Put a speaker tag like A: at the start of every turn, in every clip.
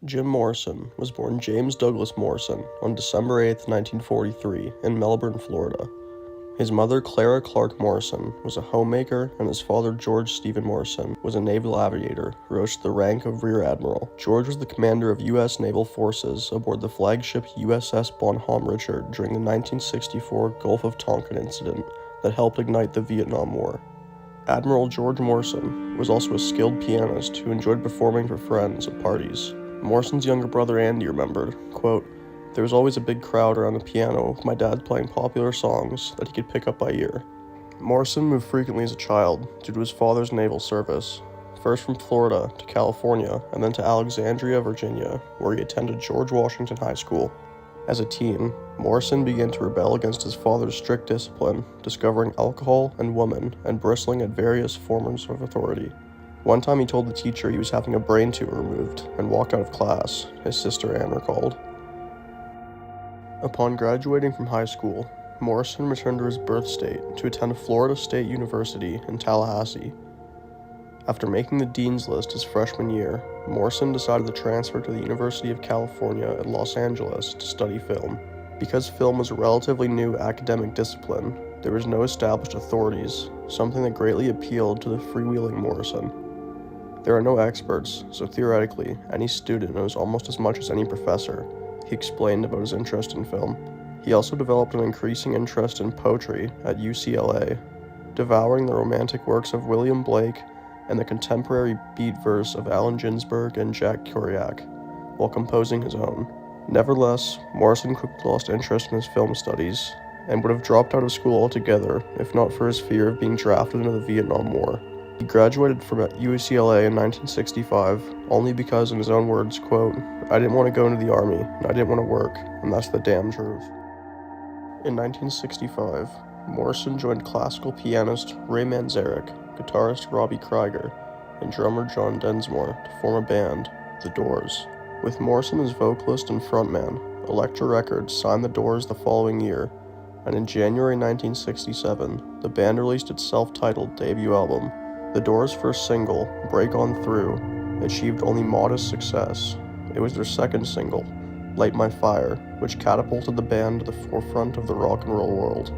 A: Jim Morrison was born James Douglas Morrison on December 8, 1943, in Melbourne, Florida. His mother, Clara Clark Morrison, was a homemaker, and his father, George Stephen Morrison, was a naval aviator who rose to the rank of Rear Admiral. George was the commander of U.S. naval forces aboard the flagship USS Bonhomme Richard during the 1964 Gulf of Tonkin incident that helped ignite the Vietnam War. Admiral George Morrison was also a skilled pianist who enjoyed performing for friends at parties. Morrison's younger brother Andy remembered, quote, "There was always a big crowd around the piano with my dad playing popular songs that he could pick up by ear." Morrison moved frequently as a child due to his father's naval service, first from Florida to California and then to Alexandria, Virginia, where he attended George Washington High School. As a teen, Morrison began to rebel against his father's strict discipline, discovering alcohol and women and bristling at various forms of authority. One time he told the teacher he was having a brain tumor removed and walked out of class, his sister Anne recalled. Upon graduating from high school, Morrison returned to his birth state to attend Florida State University in Tallahassee. After making the dean's list his freshman year, Morrison decided to transfer to the University of California at Los Angeles to study film. Because film was a relatively new academic discipline, there was no established authorities, something that greatly appealed to the freewheeling Morrison. There are no experts, so theoretically, any student knows almost as much as any professor, he explained about his interest in film. He also developed an increasing interest in poetry at UCLA, devouring the romantic works of William Blake and the contemporary beat verse of Allen Ginsberg and Jack Kerouac, while composing his own. Nevertheless, Morrison quickly lost interest in his film studies, and would have dropped out of school altogether if not for his fear of being drafted into the Vietnam War. He graduated from UCLA in 1965, only because, in his own words, quote, "I didn't want to go into the army, and I didn't want to work, and that's the damn truth." In 1965, Morrison joined classical pianist Ray Manzarek, guitarist Robbie Krieger, and drummer John Densmore to form a band, The Doors. With Morrison as vocalist and frontman, Elektra Records signed The Doors the following year, and in January 1967, the band released its self-titled debut album. The Doors' first single, Break On Through, achieved only modest success. It was their second single, Light My Fire, which catapulted the band to the forefront of the rock and roll world,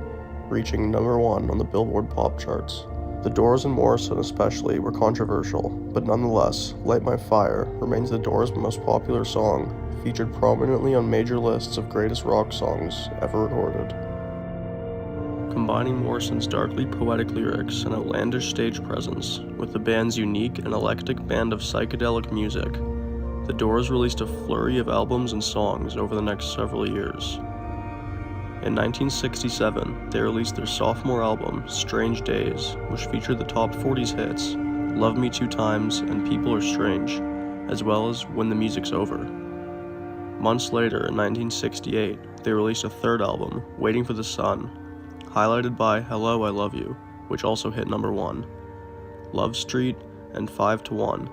A: reaching number 1 on the Billboard pop charts. The Doors and Morrison especially were controversial, but nonetheless, Light My Fire remains the Doors' most popular song, featured prominently on major lists of greatest rock songs ever recorded. Combining Morrison's darkly poetic lyrics and outlandish stage presence with the band's unique and eclectic band of psychedelic music, The Doors released a flurry of albums and songs over the next several years. In 1967, they released their sophomore album, Strange Days, which featured the top 40s hits, Love Me Two Times and People Are Strange, as well as When the Music's Over. Months later, in 1968, they released a third album, Waiting for the Sun, highlighted by Hello, I Love You, which also hit number 1, Love Street, and 5 to 1.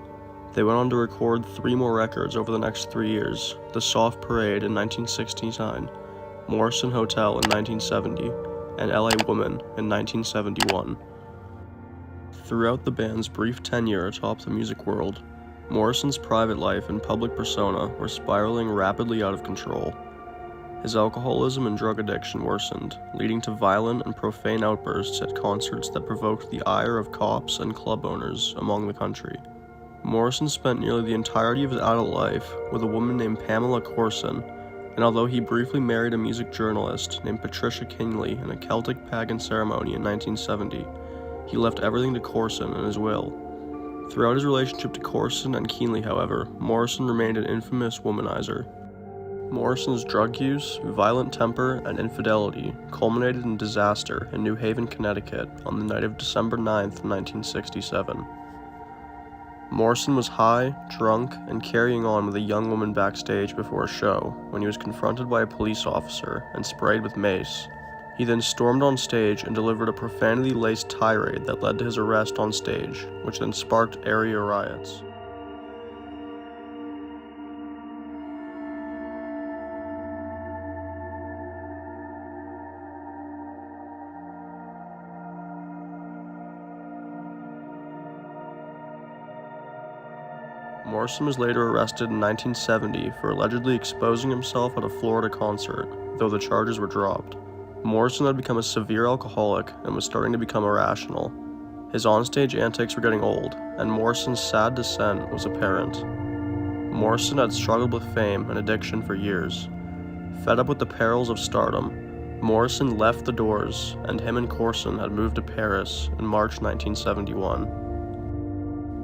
A: They went on to record 3 more records over the next 3 years, The Soft Parade in 1969, Morrison Hotel in 1970, and LA Woman in 1971. Throughout the band's brief tenure atop the music world, Morrison's private life and public persona were spiraling rapidly out of control. His alcoholism and drug addiction worsened, leading to violent and profane outbursts at concerts that provoked the ire of cops and club owners among the country. Morrison spent nearly the entirety of his adult life with a woman named Pamela Corson, and although he briefly married a music journalist named Patricia Kingley in a Celtic pagan ceremony in 1970, he left everything to Corson in his will. Throughout his relationship to Corson and Kingley, however, Morrison remained an infamous womanizer. Morrison's drug use, violent temper, and infidelity culminated in disaster in New Haven, Connecticut on the night of December 9, 1967. Morrison was high, drunk, and carrying on with a young woman backstage before a show when he was confronted by a police officer and sprayed with mace. He then stormed on stage and delivered a profanity-laced tirade that led to his arrest on stage, which then sparked area riots. Morrison was later arrested in 1970 for allegedly exposing himself at a Florida concert, though the charges were dropped. Morrison had become a severe alcoholic and was starting to become irrational. His onstage antics were getting old, and Morrison's sad descent was apparent. Morrison had struggled with fame and addiction for years. Fed up with the perils of stardom, Morrison left the Doors, and him and Corson had moved to Paris in March 1971.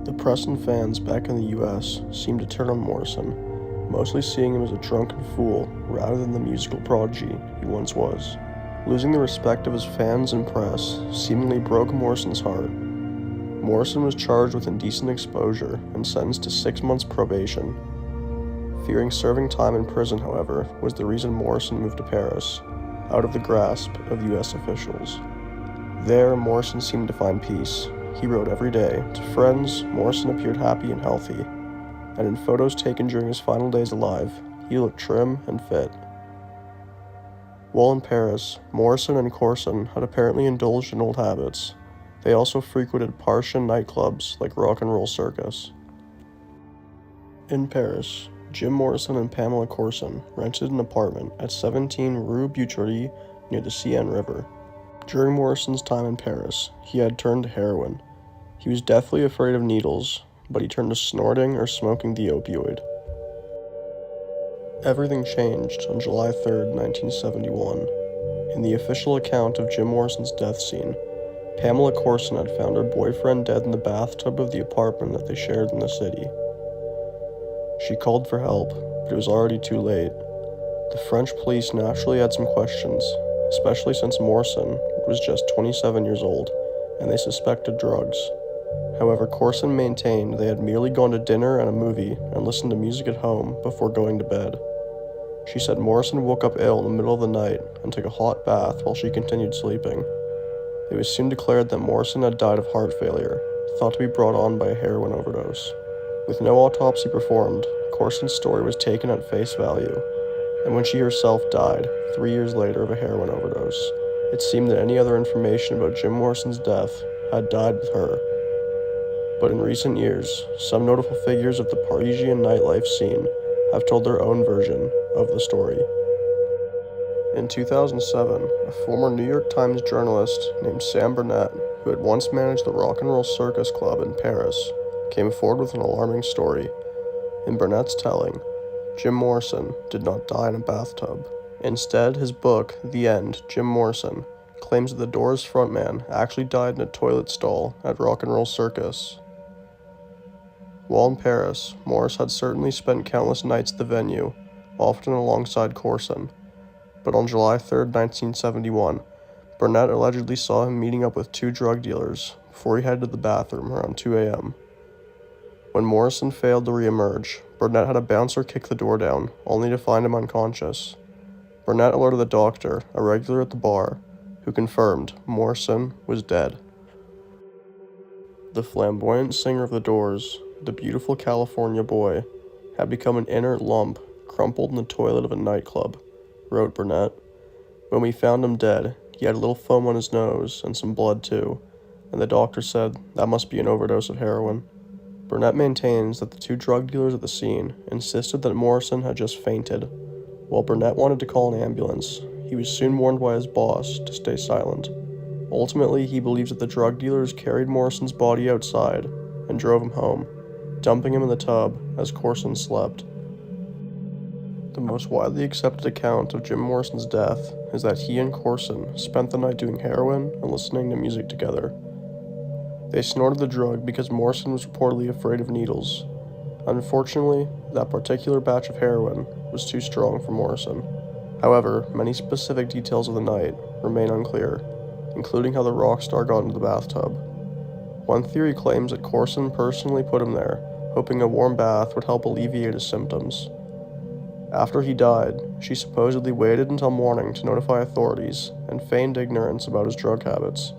A: The press and fans back in the US seemed to turn on Morrison, mostly seeing him as a drunken fool rather than the musical prodigy he once was. Losing the respect of his fans and press seemingly broke Morrison's heart. Morrison was charged with indecent exposure and sentenced to 6 months probation. Fearing serving time in prison, however, was the reason Morrison moved to Paris, out of the grasp of US officials. There, Morrison seemed to find peace. He wrote every day. To friends, Morrison appeared happy and healthy, and in photos taken during his final days alive, he looked trim and fit. While in Paris, Morrison and Corson had apparently indulged in old habits. They also frequented Parisian nightclubs like Rock Circus. In Paris, Jim Morrison and Pamela Corson rented an apartment at 17 Rue Boucherie near the Seine River. During Morrison's time in Paris, he had turned to heroin. He was deathly afraid of needles, but he turned to snorting or smoking the opioid. Everything changed on July 3, 1971. In the official account of Jim Morrison's death scene, Pamela Corson had found her boyfriend dead in the bathtub of the apartment that they shared in the city. She called for help, but it was already too late. The French police naturally had some questions, especially since Morrison was just 27 years old, and they suspected drugs. However, Corson maintained they had merely gone to dinner and a movie and listened to music at home before going to bed. She said Morrison woke up ill in the middle of the night and took a hot bath while she continued sleeping. It was soon declared that Morrison had died of heart failure, thought to be brought on by a heroin overdose. With no autopsy performed, Corson's story was taken at face value, and when she herself died 3 years later of a heroin overdose, it seemed that any other information about Jim Morrison's death had died with her. But in recent years, some notable figures of the Parisian nightlife scene have told their own version of the story. In 2007, a former New York Times journalist named Sam Burnett, who had once managed the Rock Circus Club in Paris, came forward with an alarming story. In Burnett's telling, Jim Morrison did not die in a bathtub. Instead, his book, The End, Jim Morrison, claims that the Doors frontman actually died in a toilet stall at Rock Circus. While in Paris, Morris had certainly spent countless nights at the venue, often alongside Corson. But on July 3, 1971, Burnett allegedly saw him meeting up with 2 drug dealers before he headed to the bathroom around 2 a.m. When Morrison failed to re-emerge, Burnett had a bouncer kick the door down, only to find him unconscious. Burnett alerted the doctor, a regular at the bar, who confirmed Morrison was dead. The flamboyant singer of the Doors, the beautiful California boy, had become an inert lump crumpled in the toilet of a nightclub, wrote Burnett. When we found him dead, he had a little foam on his nose and some blood too, and the doctor said that must be an overdose of heroin. Burnett maintains that the 2 drug dealers at the scene insisted that Morrison had just fainted. While Burnett wanted to call an ambulance, he was soon warned by his boss to stay silent. Ultimately, he believes that the drug dealers carried Morrison's body outside and drove him home, dumping him in the tub as Corson slept. The most widely accepted account of Jim Morrison's death is that he and Corson spent the night doing heroin and listening to music together. They snorted the drug because Morrison was reportedly afraid of needles. Unfortunately, that particular batch of heroin was too strong for Morrison. However, many specific details of the night remain unclear, including how the rock star got into the bathtub. One theory claims that Corson personally put him there, hoping a warm bath would help alleviate his symptoms. After he died, she supposedly waited until morning to notify authorities and feigned ignorance about his drug habits.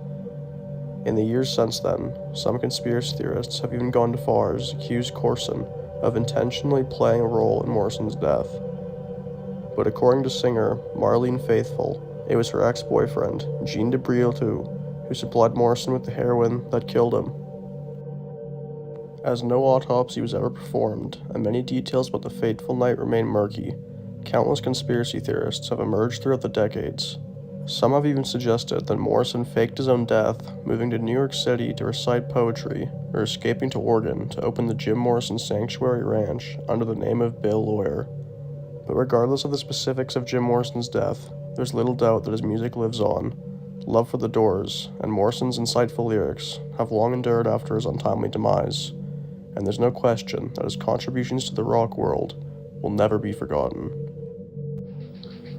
A: In the years since then, some conspiracy theorists have even gone as far as accuse Corson of intentionally playing a role in Morrison's death. But according to singer Marlene Faithfull, it was her ex-boyfriend, Jean Debriotu, who supplied Morrison with the heroin that killed him. As no autopsy was ever performed, and many details about the fateful night remain murky, countless conspiracy theorists have emerged throughout the decades. Some have even suggested that Morrison faked his own death, moving to New York City to recite poetry, or escaping to Oregon to open the Jim Morrison Sanctuary Ranch under the name of Bill Lawyer. But regardless of the specifics of Jim Morrison's death, there's little doubt that his music lives on. Love for the Doors and Morrison's insightful lyrics have long endured after his untimely demise, and there's no question that his contributions to the rock world will never be forgotten.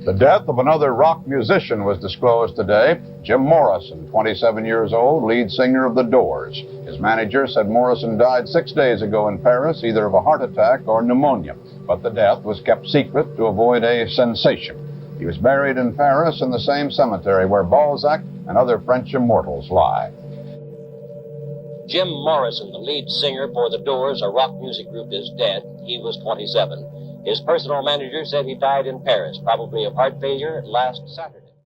B: The death of another rock musician was disclosed today. Jim Morrison, 27 years old, lead singer of The Doors. His manager said Morrison died 6 days ago in Paris, either of a heart attack or pneumonia, but the death was kept secret to avoid a sensation. He was buried in Paris in the same cemetery where Balzac and other French immortals lie.
C: Jim Morrison, the lead singer for The Doors, a rock music group, is dead. He was 27. His personal manager said he died in Paris, probably of heart failure, last Saturday.